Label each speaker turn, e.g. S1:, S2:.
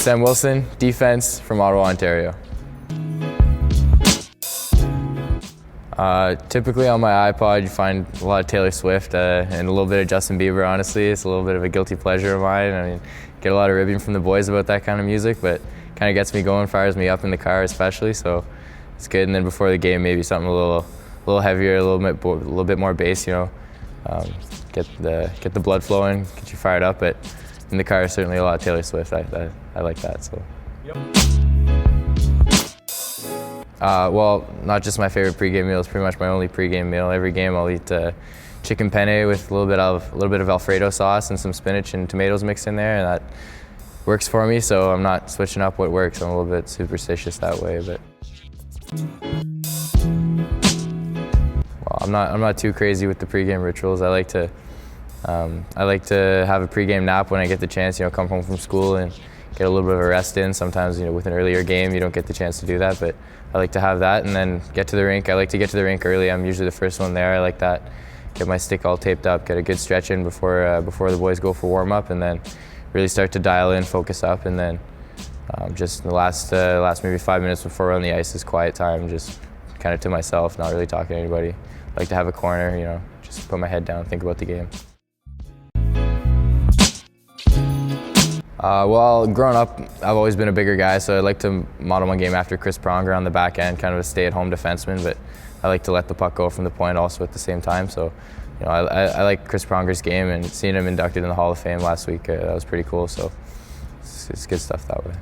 S1: Sam Wilson, defense from Ottawa, Ontario. Typically on my iPod you find a lot of Taylor Swift and a little bit of Justin Bieber, honestly. It's a little bit of a guilty pleasure of mine. I mean, get a lot of ribbing from the boys about that kind of music, but kind of gets me going, fires me up in the car especially, so it's good. And then before the game, maybe something a little heavier, a little bit more bass, you know. Get the blood flowing, get you fired up, but in the car certainly a lot of Taylor Swift. I like that, so.
S2: Yep.
S1: Well, not just my favorite pregame meal, it's pretty much my only pregame meal. Every game I'll eat chicken penne with a little bit of Alfredo sauce and some spinach and tomatoes mixed in there, and that works for me, so I'm not switching up what works. I'm a little bit superstitious that way, but well, I'm not too crazy with the pregame rituals. I like to have a pregame nap when I get the chance, you know, come home from school and get a little bit of a rest in. Sometimes, you know, with an earlier game, you don't get the chance to do that, but I like to have that and then get to the rink. I like to get to the rink early. I'm usually the first one there. I like that. Get my stick all taped up, get a good stretch in before the boys go for warm-up, and then really start to dial in, focus up, and then just the last maybe 5 minutes before we're on the ice is quiet time, just kind of to myself, not really talking to anybody. I like to have a corner, you know, just put my head down, think about the game. Well, growing up, I've always been a bigger guy, so I like to model my game after Chris Pronger on the back end, kind of a stay-at-home defenseman, but I like to let the puck go from the point also at the same time. So, you know, I like Chris Pronger's game, and seeing him inducted in the Hall of Fame last week, that was pretty cool. So it's good stuff that way.